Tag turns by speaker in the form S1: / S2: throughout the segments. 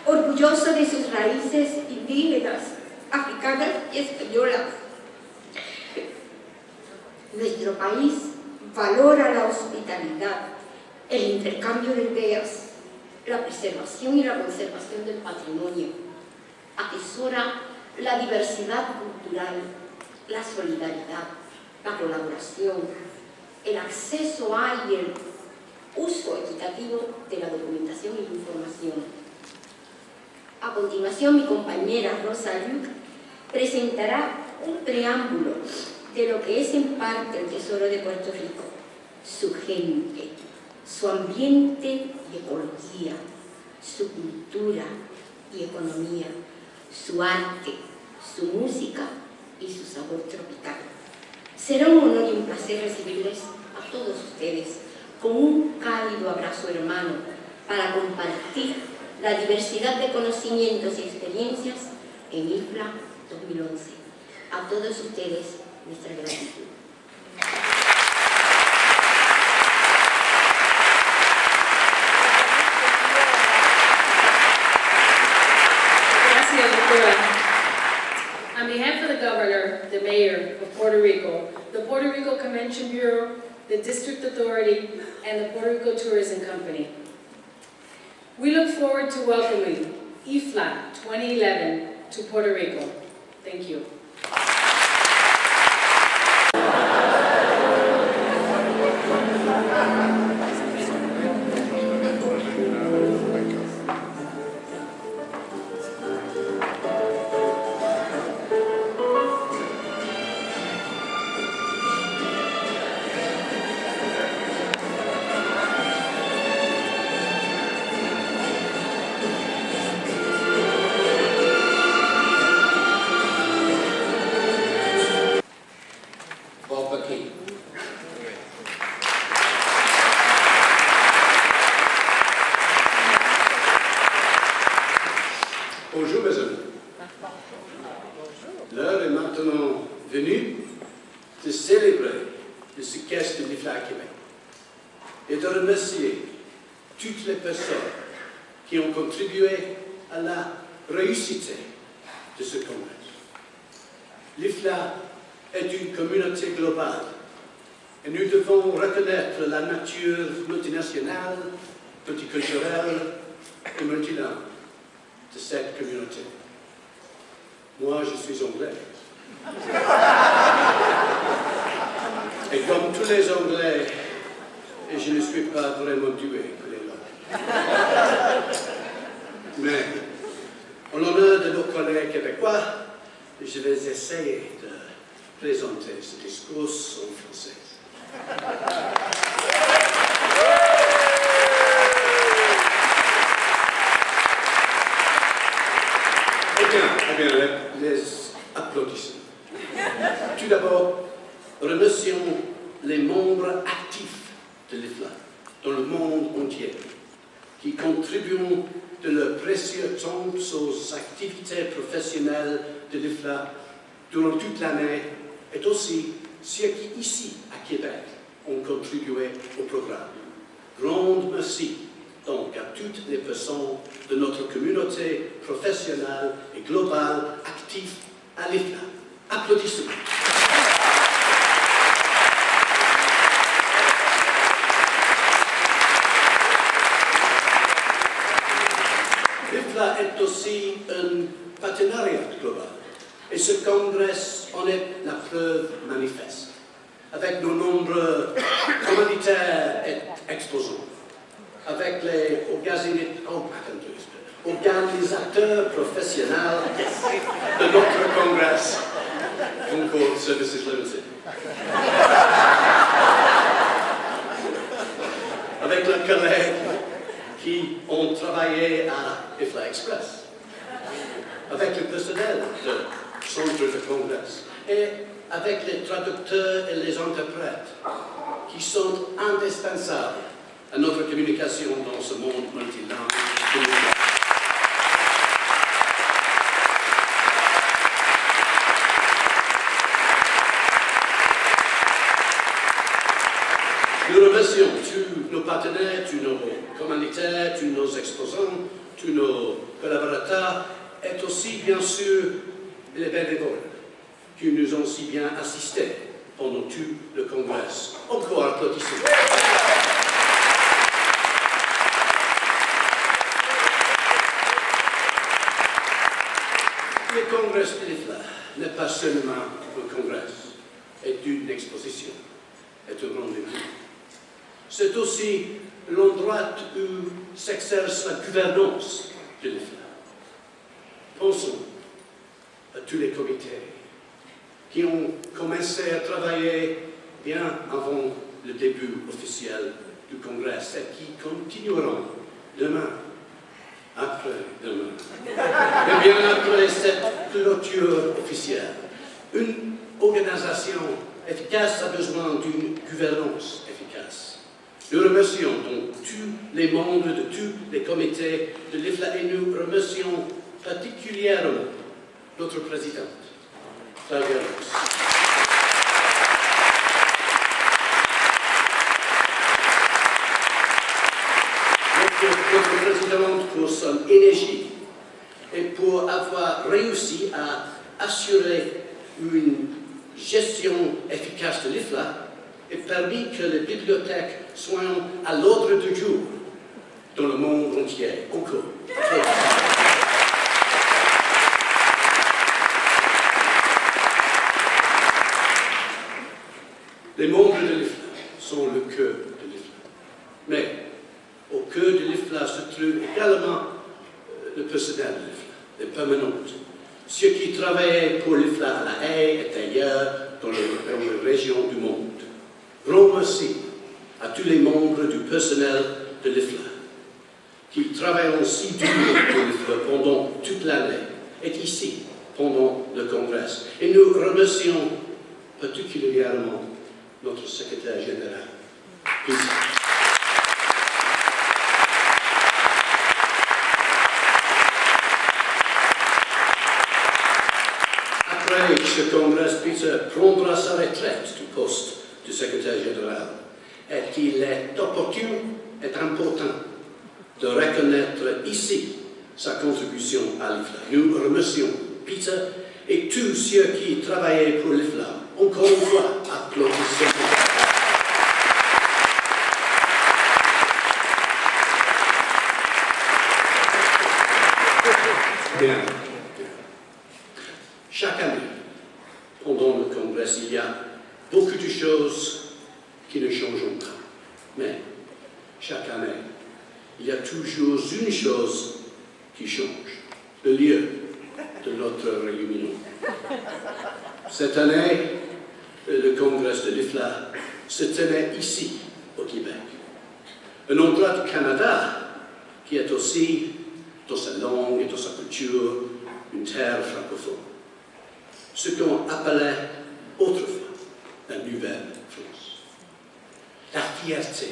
S1: orgulloso de sus raíces indígenas, africanas y españolas. Nuestro país valora la hospitalidad, el intercambio de ideas, la preservación y la conservación del patrimonio. Atesora la diversidad cultural, la solidaridad, la colaboración, el acceso a y el uso equitativo de la documentación y la información. A continuación, mi compañera Rosa Luc presentará un preámbulo de lo que es en parte el tesoro de Puerto Rico, su gente, su ambiente y ecología, su cultura y economía, su arte, su música y su sabor tropical. Será un honor y un placer recibirles a todos ustedes con un cálido abrazo hermano para compartir la diversidad de conocimientos y experiencias en IFLA 2011. A todos ustedes, nuestra gratitud.
S2: Gracias, doctora. On behalf of the Governor, the Mayor of Puerto Rico, the Puerto Rico Convention Bureau, the District Authority, and the Puerto Rico Tourism Company, we look forward to welcoming IFLA 2011 to Puerto Rico. Thank you.
S3: Bonjour mes amis. L'heure est maintenant venue de célébrer le succès de l'IFLA à Québec et de remercier toutes les personnes qui ont contribué à la réussite de ce congrès. L'IFLA est une communauté globale et nous devons reconnaître la nature multinationale, multiculturelle et multilingue de cette communauté. Moi, je suis anglais. Et comme tous les Anglais, je ne suis pas vraiment doué pour les langues. Mais, en l'honneur de nos collègues québécois, je vais essayer de présenter ce discours en français. Eh bien, les applaudissements. Tout d'abord, remercions les membres actifs de l'IFLA dans le monde entier qui contribuent de leur précieux temps aux activités professionnelles de l'IFLA durant toute l'année et aussi ceux qui, ici, à Québec, ont contribué au programme. Grand merci donc à toutes les personnes de notre communauté professionnelle et globale active à l'IFLA. Applaudissements. L'IFLA est aussi un partenariat global et ce congrès en est la preuve manifeste avec nos nombreux commanditaires et exposants, avec les organisateurs professionnels de notre congrès, Concord Services Limited, avec leurs collègues qui ont travaillé à IFLA Express, avec le personnel du centre de congrès et avec les traducteurs et les interprètes qui sont indispensables à notre communication dans ce monde multilingue. Nous remercions tous nos partenaires, tous nos commanditaires, tous nos exposants tous nos collaborateurs et aussi, bien sûr, les bénévoles qui nous ont si bien assistés pendant tout le congrès. Encore applaudissons. Le congrès de l'IFLA n'est pas seulement un congrès et une exposition, est un rendez-vous. C'est aussi l'endroit où s'exerce la gouvernance de l'IFLA. Pensons à tous les comités qui ont commencé à travailler bien avant le début officiel du congrès et qui continueront demain, après-demain, et bien après cette clôture officielle. Une organisation efficace a besoin d'une gouvernance efficace. Nous remercions donc tous les membres de tous les comités de l'IFLA et nous remercions particulièrement notre présidente, Claudia Ross. Notre présidente pour son énergie et pour avoir réussi à assurer une gestion efficace de l'IFLA et permis que les bibliothèques soient à l'ordre du jour dans le monde entier. Encore. Les membres de l'IFLA sont le cœur de l'IFLA. Mais au cœur de l'IFLA se trouve également le personnel de l'IFLA, les permanents, ceux qui travaillent pour l'IFLA à La Haye et ailleurs dans les régions du monde. Grand merci à tous les membres du personnel de l'IFLA qui travaillent aussi dur pour l'IFLA pendant toute l'année et ici pendant le congrès. Et nous remercions particulièrement notre secrétaire général. Après ce congrès, Peter prendra sa retraite du poste de secrétaire général et qu'il est opportun et important de reconnaître ici sa contribution à l'IFLA. Nous remercions Peter et tous ceux qui travaillaient pour l'IFLA. Encore une fois, applaudissements. Bien. Chaque année, pendant le congrès, il y a beaucoup de choses qui ne changent pas. Mais chaque année, il y a toujours une chose qui change, le lieu de notre réunion. Cette année, le congrès de l'IFLA se tenait ici, au Québec. Un endroit du Canada qui est aussi, dans sa langue et dans sa culture, une terre francophone. Ce qu'on appelait autrefois la Nouvelle-France. La fierté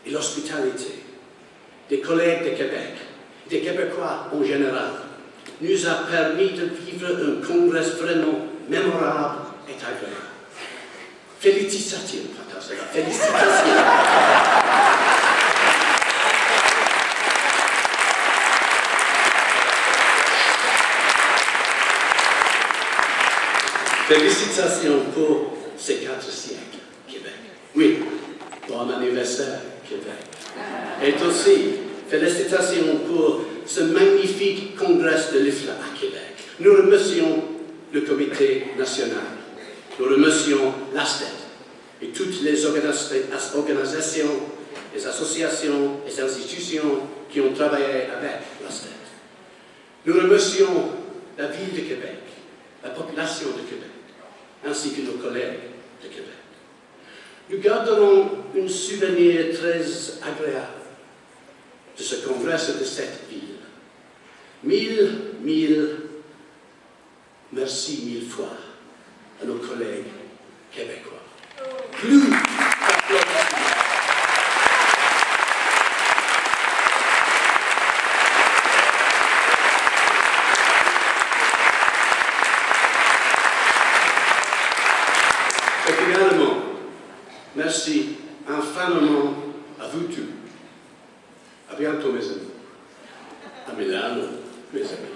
S3: et l'hospitalité des collègues de Québec, des Québécois en général, nous a permis de vivre un congrès vraiment mémorable et agréable. Félicitations, Patasela, félicitations. Félicitations pour ces 4 siècles, Québec. Oui, bon anniversaire, Québec. Et aussi, félicitations pour ce magnifique congrès de l'IFLA à Québec. Nous remercions le comité national. Nous remercions l'ASTED et toutes les organisations, les associations, les institutions qui ont travaillé avec l'ASTED. Nous remercions la ville de Québec, la population de Québec, ainsi que nos collègues de Québec. Nous garderons un souvenir très agréable de ce congrès de cette ville. Mille merci 1000 fois à nos collègues québécois. Plus d'applaudissements. Et finalement, merci infiniment à vous tous. À bientôt, mes amis. là, non, plus acceptable.